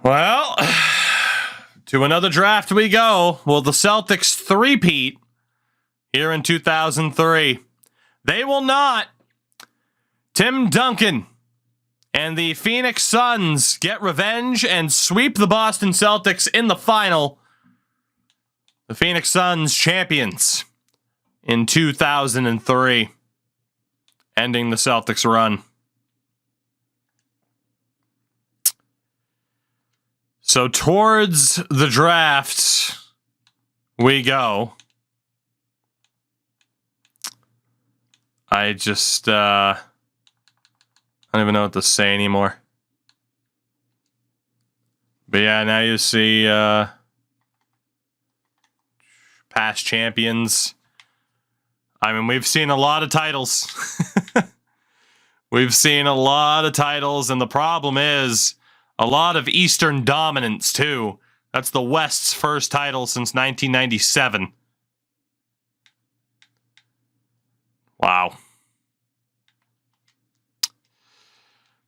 Well, to another draft we go. Will the Celtics three-peat here in 2003? They will not. Tim Duncan and the Phoenix Suns get revenge and sweep the Boston Celtics in the final. The Phoenix Suns champions in 2003, ending the Celtics run. So towards the draft we go. I just I don't even know what to say anymore. But yeah, now you see past champions. I mean, we've seen a lot of titles. We've seen a lot of titles, and the problem is a lot of Eastern dominance, too. That's the West's first title since 1997. Wow.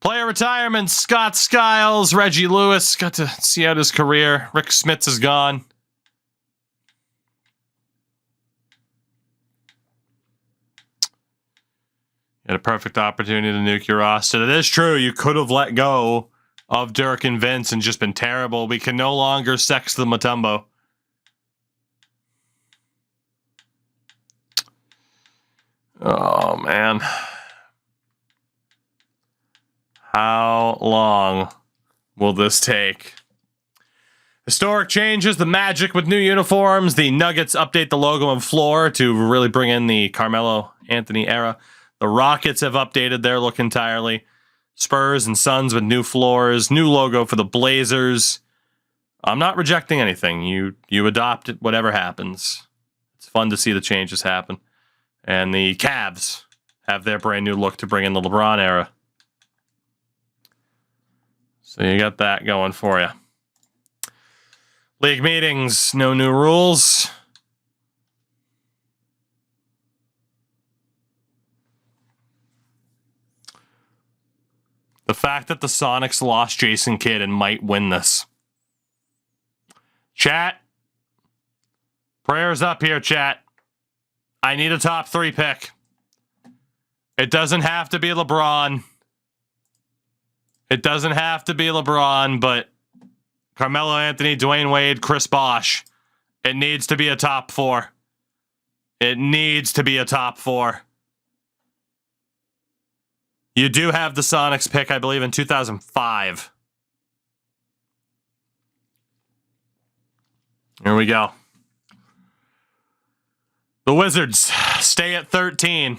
Player retirements: Scott Skiles, Reggie Lewis. Got to see out his career. Rick Smits is gone. You had a perfect opportunity to nuke your roster. It is true. You could have let go of Dirk and Vince and just been terrible. We can no longer sex the Mutombo. Oh, man. How long will this take? Historic changes, the Magic with new uniforms. The Nuggets update the logo and floor to really bring in the Carmelo Anthony era. The Rockets have updated their look entirely. Spurs and Suns with new floors, new logo for the Blazers. I'm not rejecting anything. You adopt it, whatever happens. It's fun to see the changes happen. And the Cavs have their brand new look to bring in the LeBron era. So you got that going for you. League meetings, no new rules. The fact that the Sonics lost Jason Kidd and might win this. Chat. Prayers up here, chat. I need a top 3 pick. It doesn't have to be LeBron. It doesn't have to be LeBron, but Carmelo Anthony, Dwayne Wade, Chris Bosh. It needs to be a top 4. It needs to be a top 4. You do have the Sonics pick, I believe, in 2005. Here we go. The Wizards stay at 13.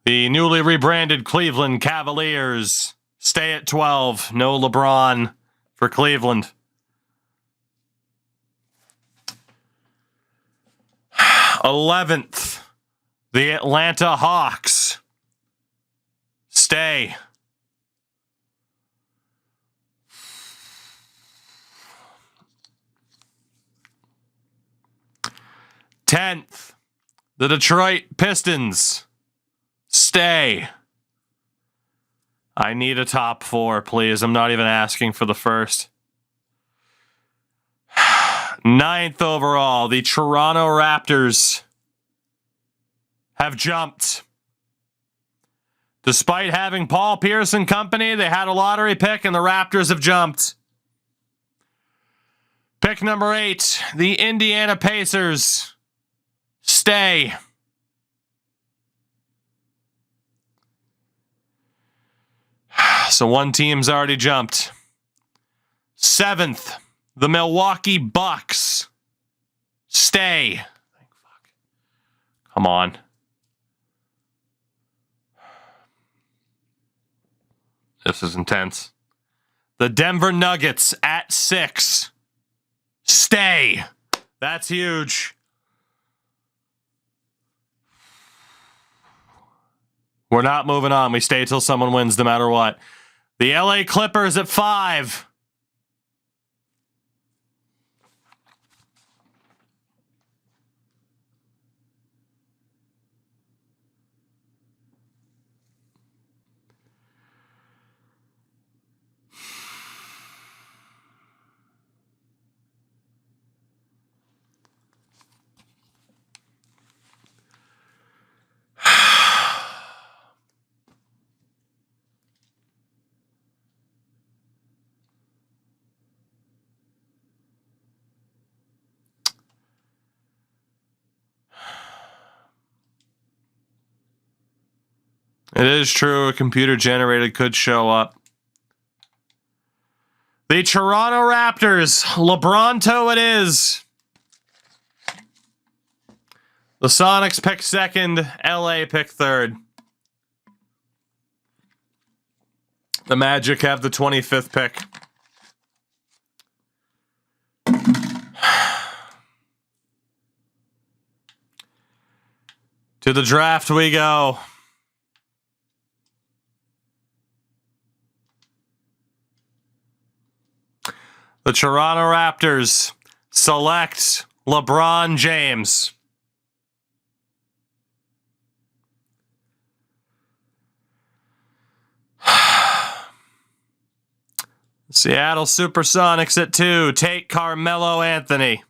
The newly rebranded Cleveland Cavaliers stay at 12. No LeBron for Cleveland. 11th. The Atlanta Hawks stay. Tenth, the Detroit Pistons stay. I need a top 4, please. I'm not even asking for the first. 9th overall, the Toronto Raptors have jumped. Despite having Paul Pierce and company, they had a lottery pick and the Raptors have jumped. Pick number 8, the Indiana Pacers stay. So one team's already jumped. 7th, the Milwaukee Bucks stay. Come on. This is intense. The Denver Nuggets at 6. Stay. That's huge. We're not moving on. We stay till someone wins no matter what. The LA Clippers at 5. It is true. A computer generated could show up. The Toronto Raptors. LeBronto it is. The Sonics pick second. LA pick third. The Magic have the 25th pick. To the draft we go. The Toronto Raptors select LeBron James. Seattle Supersonics at 2. Take Carmelo Anthony.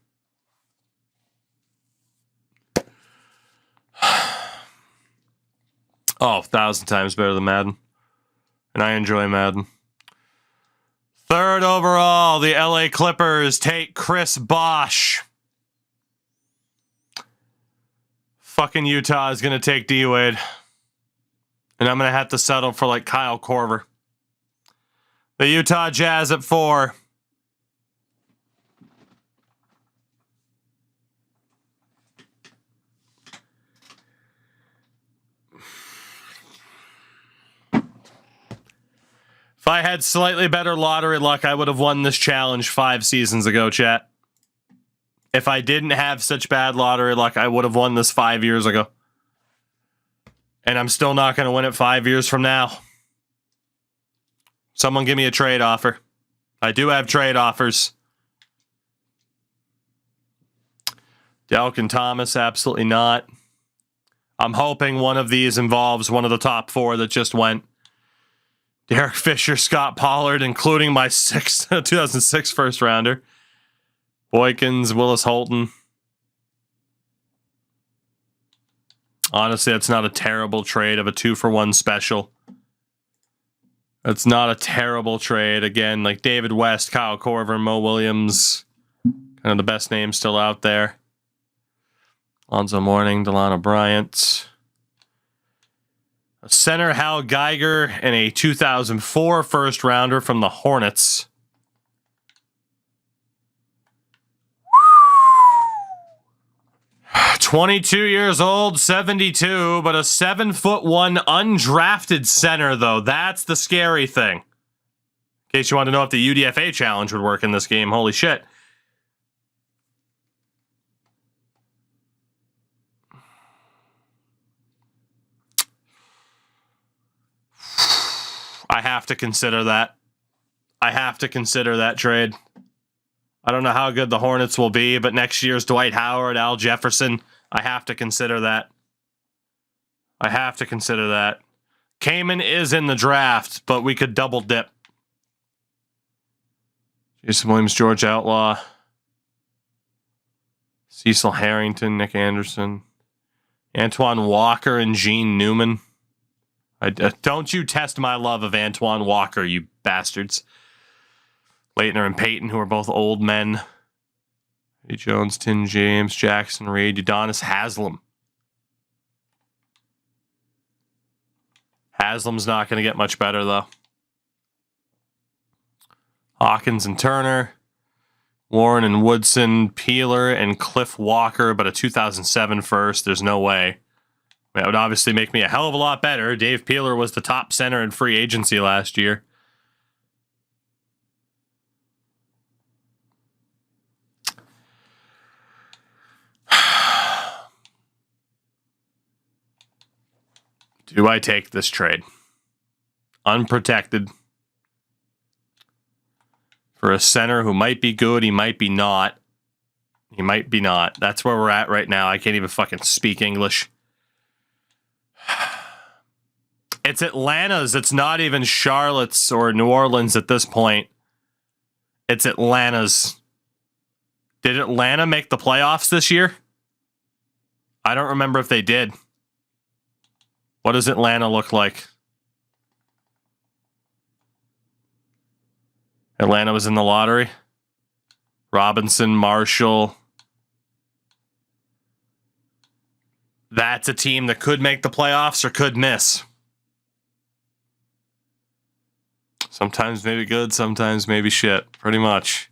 Oh, 1,000 times better than Madden. And I enjoy Madden. Third overall, the LA Clippers take Chris Bosh. Fucking Utah is going to take D-Wade. And I'm going to have to settle for like Kyle Korver. The Utah Jazz at 4. If I had slightly better lottery luck, I would have won this challenge 5 seasons ago, chat. If I didn't have such bad lottery luck, I would have won this 5 years ago. And I'm still not going to win it 5 years from now. Someone give me a trade offer. I do have trade offers. Delkin Thomas, absolutely not. I'm hoping one of these involves one of the top 4 that just went. Derek Fisher, Scott Pollard, including my 2006 first rounder. Boykins, Willis Holton. Honestly, that's not a terrible trade of a 2-for-1 special. That's not a terrible trade. Again, like David West, Kyle Korver, Mo Williams. Kind of the best names still out there. Alonzo Mourning, Delano Bryant. A center, Hal Geiger, and a 2004 first rounder from the Hornets. Whew. 22 years old, 72, but a 7'1" undrafted center, though. That's the scary thing. In case you want to know if the UDFA challenge would work in this game, holy shit. I have to consider that. I have to consider that trade. I don't know how good the Hornets will be, but next year's Dwight Howard, Al Jefferson, I have to consider that. I have to consider that. Kaman is in the draft, but we could double dip. Jason Williams, George Outlaw. Cecil Harrington, Nick Anderson. Antoine Walker and Gene Newman. Don't you test my love of Antoine Walker, you bastards. Leitner and Peyton, who are both old men. Eddie Jones, Tim James, Jackson Reed, Udonis Haslam. Haslam's not going to get much better, though. Hawkins and Turner. Warren and Woodson, Peeler and Cliff Walker, but a 2007 first. There's no way. That would obviously make me a hell of a lot better. Dave Peeler was the top center in free agency last year. Do I take this trade? Unprotected. For a center who might be good, he might be not. He might be not. That's where we're at right now. I can't even fucking speak English. It's Atlanta's. It's not even Charlotte's or New Orleans at this point. It's Atlanta's. Did Atlanta make the playoffs this year? I don't remember if they did. What does Atlanta look like? Atlanta was in the lottery. Robinson, Marshall. That's a team that could make the playoffs or could miss. Sometimes maybe good, sometimes maybe shit. Pretty much.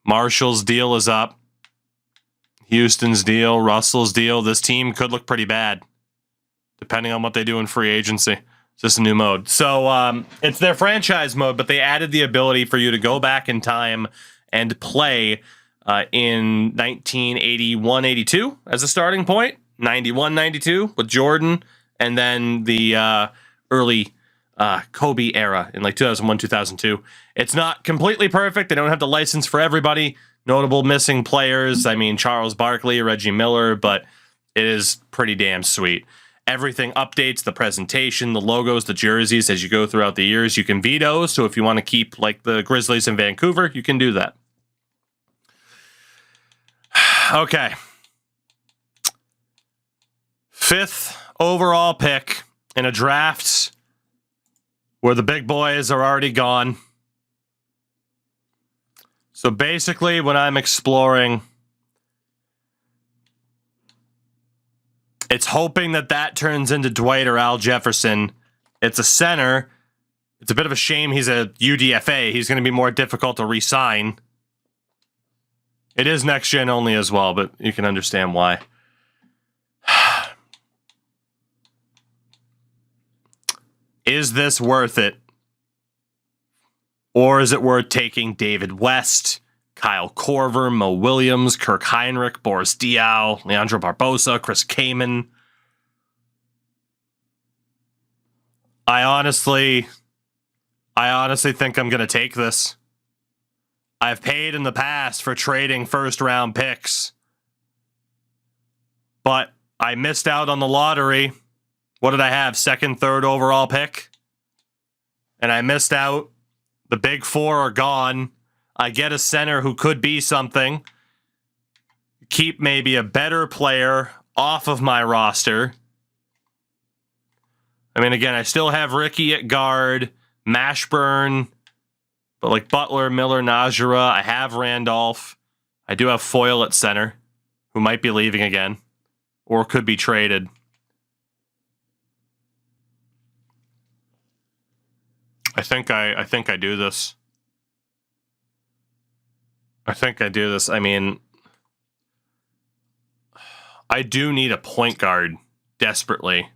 Marshall's deal is up. Houston's deal, Russell's deal. This team could look pretty bad, depending on what they do in free agency. It's just a new mode. So it's their franchise mode, but they added the ability for you to go back in time and play in 1981-82 as a starting point, 91-92 with Jordan, and then the early Kobe era in like 2001-2002. It's not completely perfect. They don't have the license for everybody. Notable missing players, I mean, Charles Barkley, Reggie Miller, but it is pretty damn sweet. Everything updates, the presentation, the logos, the jerseys as you go throughout the years. You can veto, so if you want to keep like the Grizzlies in Vancouver, you can do that. Okay. 5th overall pick in a draft where the big boys are already gone. So basically, when I'm exploring, it's hoping that turns into Dwight or Al Jefferson. It's a center. It's a bit of a shame he's a UDFA. He's going to be more difficult to re-sign. It is next gen only as well, but you can understand why. Is this worth it? Or is it worth taking David West, Kyle Korver, Mo Williams, Kirk Heinrich, Boris Diaw, Leandro Barbosa, Chris Kaman? I honestly think I'm going to take this. I've paid in the past for trading first-round picks, but I missed out on the lottery. What did I have? 2nd, 3rd overall pick? And I missed out. The big four are gone. I get a center who could be something. Keep maybe a better player off of my roster. I mean, again, I still have Ricky at guard, Mashburn, but like Butler, Miller, Najera. I have Randolph. I do have Foyle at center, who might be leaving again, or could be traded. I think I do this. I mean, I do need a point guard desperately.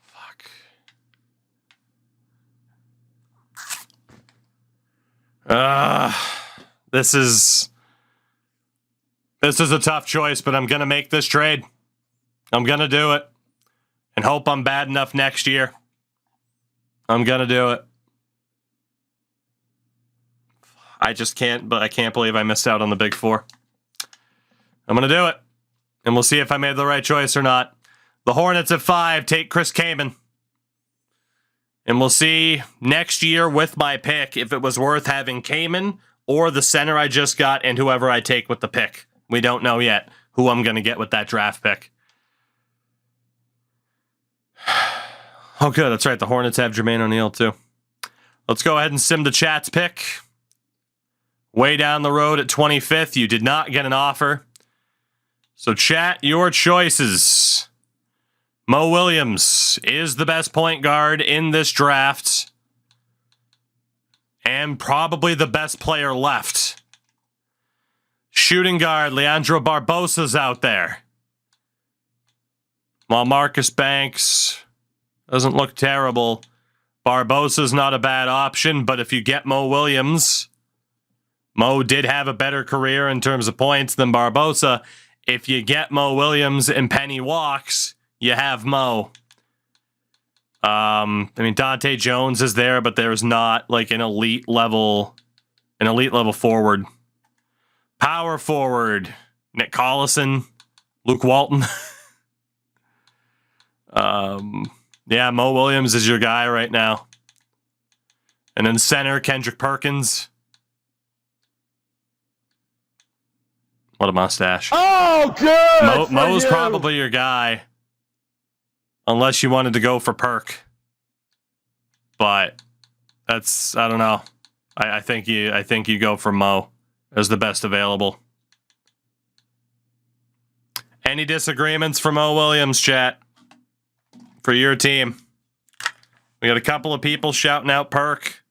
Fuck. This is a tough choice, but I'm gonna make this trade. I'm gonna do it. And hope I'm bad enough next year. I'm gonna do it. I just can't, but I can't believe I missed out on the big four. I'm gonna do it. And we'll see if I made the right choice or not. The Hornets at 5 take Chris Kaman. And we'll see next year with my pick if it was worth having Kaman or the center I just got and whoever I take with the pick. We don't know yet who I'm gonna get with that draft pick. Oh, good. That's right. The Hornets have Jermaine O'Neal, too. Let's go ahead and sim the chat's pick. Way down the road at 25th. You did not get an offer. So, chat, your choices. Mo Williams is the best point guard in this draft. And probably the best player left. Shooting guard, Leandro Barbosa's out there. While Marcus Banks doesn't look terrible. Barbosa's not a bad option, but if you get Mo Williams, Mo did have a better career in terms of points than Barbosa. If you get Mo Williams and Penny walks, you have Mo. I mean, Dante Jones is there, but there's not like an elite level forward. Power forward, Nick Collison, Luke Walton. Yeah, Mo Williams is your guy right now. And then center, Kendrick Perkins. What a mustache. Oh, good! Mo's probably your guy. Unless you wanted to go for Perk. But that's, I don't know. I think you go for Mo as the best available. Any disagreements from Mo Williams, chat? For your team. We got a couple of people shouting out Perk.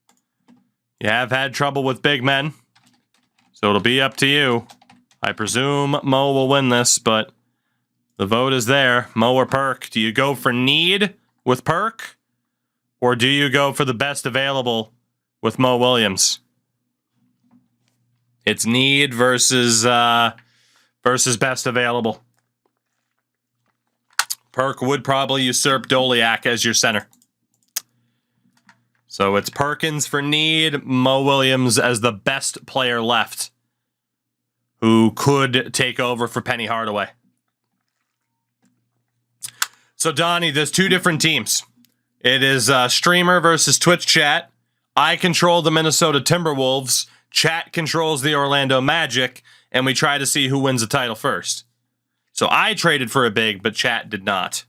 You have had trouble with big men. So it'll be up to you. I presume Mo will win this, but the vote is there. Mo or Perk? Do you go for need with Perk? Or do you go for the best available with Mo Williams? It's need versus best available. Perk would probably usurp Doliak as your center. So it's Perkins for need, Mo Williams as the best player left who could take over for Penny Hardaway. So, Donnie, there's two different teams. It is streamer versus Twitch chat. I control the Minnesota Timberwolves. Chat controls the Orlando Magic. And we try to see who wins the title first. So I traded for a big, but chat did not.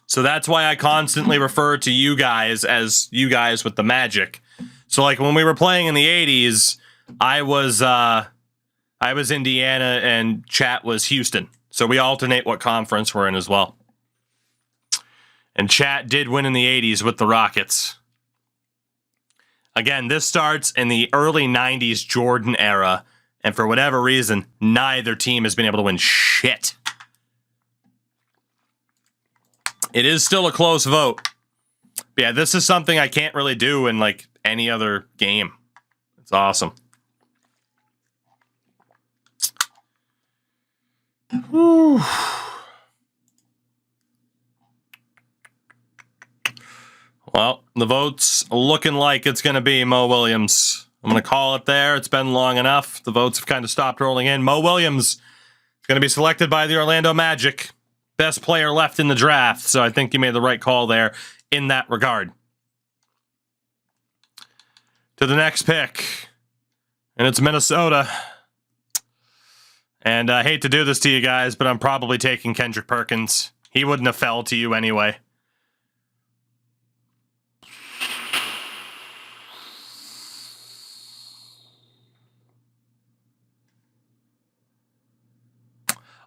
So that's why I constantly refer to you guys as you guys with the Magic. So like when we were playing in the 80s, I was Indiana and chat was Houston. So we alternate what conference we're in as well. And chat did win in the 80s with the Rockets. Again, this starts in the early 90s Jordan era. And for whatever reason, neither team has been able to win shit. It is still a close vote. But yeah, this is something I can't really do in like any other game. It's awesome. Whew. Well, the vote's looking like it's going to be Mo Williams. I'm going to call it there. It's been long enough. The votes have kind of stopped rolling in. Mo Williams is going to be selected by the Orlando Magic. Best player left in the draft. So I think you made the right call there in that regard. To the next pick. And it's Minnesota. And I hate to do this to you guys, but I'm probably taking Kendrick Perkins. He wouldn't have fell to you anyway.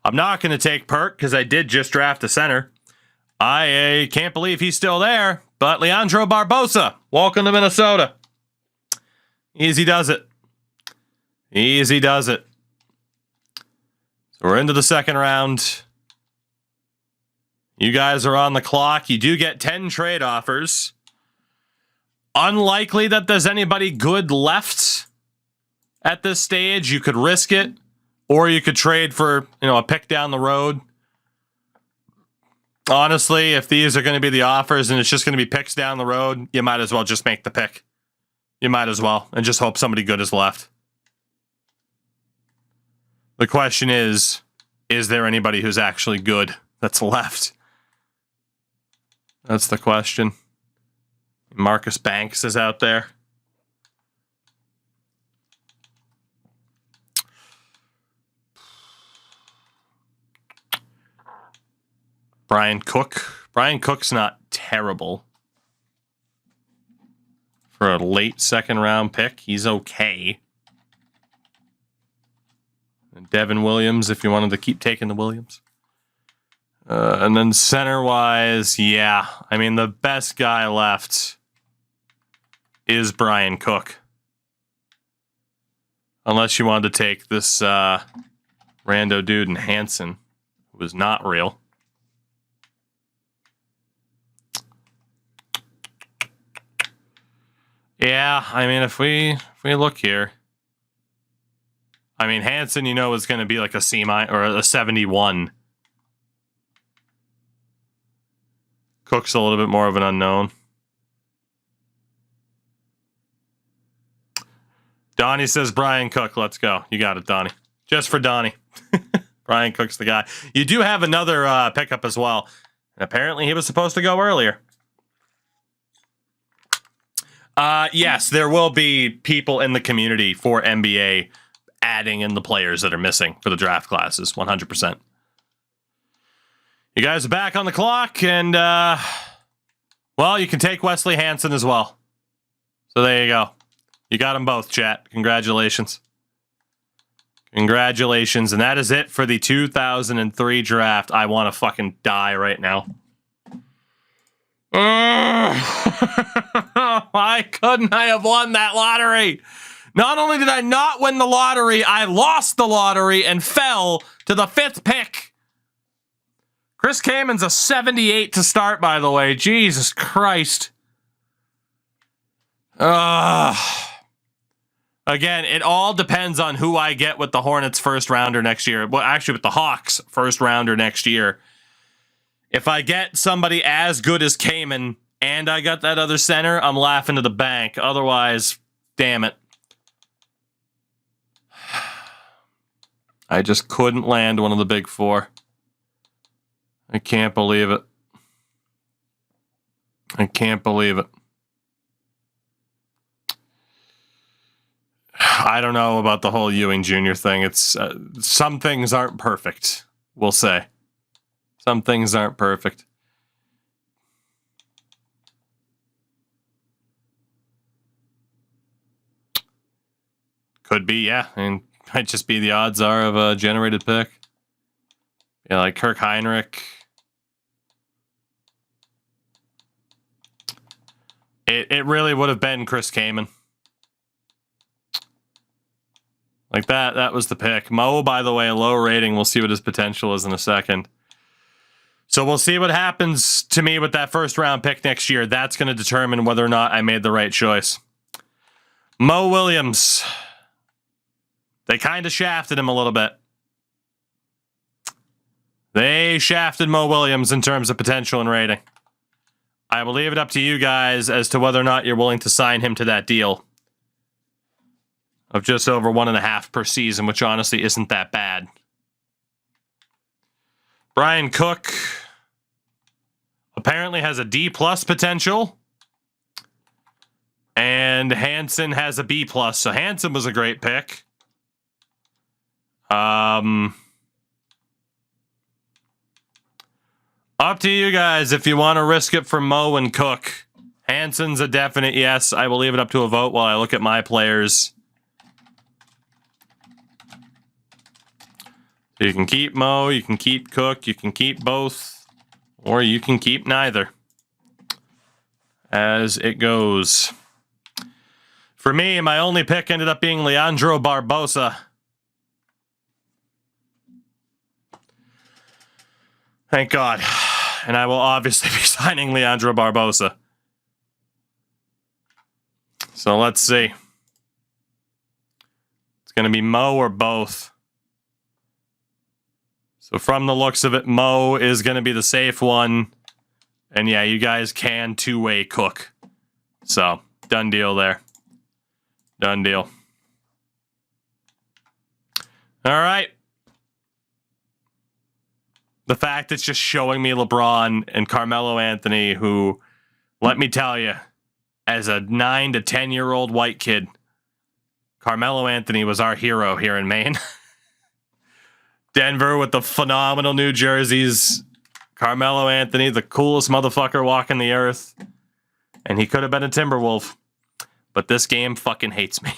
I'm not going to take Perk because I did just draft a center. I can't believe he's still there. But Leandro Barbosa, welcome to Minnesota. Easy does it. Easy does it. So we're into the second round. You guys are on the clock. You do get 10 trade offers. Unlikely that there's anybody good left at this stage. You could risk it. Or you could trade for, a pick down the road. Honestly, if these are going to be the offers and it's just going to be picks down the road, you might as well just make the pick. You might as well. And just hope somebody good is left. The question is there anybody who's actually good that's left? That's the question. Marcus Banks is out there. Brian Cook. Brian Cook's not terrible. For a late second round pick, he's okay. And Devin Williams, if you wanted to keep taking the Williams. And then center-wise, yeah. I mean, the best guy left is Brian Cook. Unless you wanted to take this rando dude in Hansen, who was not real. Yeah, I mean, if we look here, I mean, Hansen, is going to be like a C- or a 71. Cook's a little bit more of an unknown. Donnie says Brian Cook. Let's go. You got it, Donnie. Just for Donnie. Brian Cook's the guy. You do have another pickup as well. And apparently he was supposed to go earlier. Yes, there will be people in the community for NBA adding in the players that are missing for the draft classes, 100%. You guys are back on the clock, and, well, you can take Wesley Hansen as well. So there you go. You got them both, chat. Congratulations. Congratulations. And that is it for the 2003 draft. I want to fucking die right now. Why couldn't I have won that lottery? Not only did I not win the lottery, I lost the lottery and fell to the 5th pick. Chris Kamen's a 78 to start, by the way. Jesus Christ. Again, it all depends on who I get with the Hornets first rounder next year. Well, actually, with the Hawks first rounder next year. If I get somebody as good as Kaman and I got that other center, I'm laughing to the bank. Otherwise, damn it. I just couldn't land one of the big four. I can't believe it. I can't believe it. I don't know about the whole Ewing Jr. thing. It's some things aren't perfect, we'll say. Some things aren't perfect. Could be, yeah. I mean, might just be the odds are of a generated pick. Yeah, like Kirk Heinrich. It really would have been Chris Kaman. Like that was the pick. Mo, by the way, a low rating. We'll see what his potential is in a second. So we'll see what happens to me with that first round pick next year. That's going to determine whether or not I made the right choice. Mo Williams. They kind of shafted him a little bit. They shafted Mo Williams in terms of potential and rating. I will leave it up to you guys as to whether or not you're willing to sign him to that deal of just over 1.5 per season, which honestly isn't that bad. Brian Cook apparently has a D+ potential. And Hansen has a B+. So Hansen was a great pick. Up to you guys if you want to risk it for Mo and Cook. Hansen's a definite yes. I will leave it up to a vote while I look at my players. You can keep Mo, you can keep Cook, you can keep both, or you can keep neither. As it goes. For me, my only pick ended up being Leandro Barbosa. Thank God. And I will obviously be signing Leandro Barbosa. So let's see. It's going to be Mo or both. So from the looks of it, Mo is going to be the safe one. And yeah, you guys can two-way Cook. So, done deal there. Done deal. All right. The fact it's just showing me LeBron and Carmelo Anthony, who, let me tell you, as a 9 to 10-year-old white kid, Carmelo Anthony was our hero here in Maine. Denver with the phenomenal new jerseys. Carmelo Anthony, the coolest motherfucker walking the earth. And he could have been a Timberwolf. But this game fucking hates me.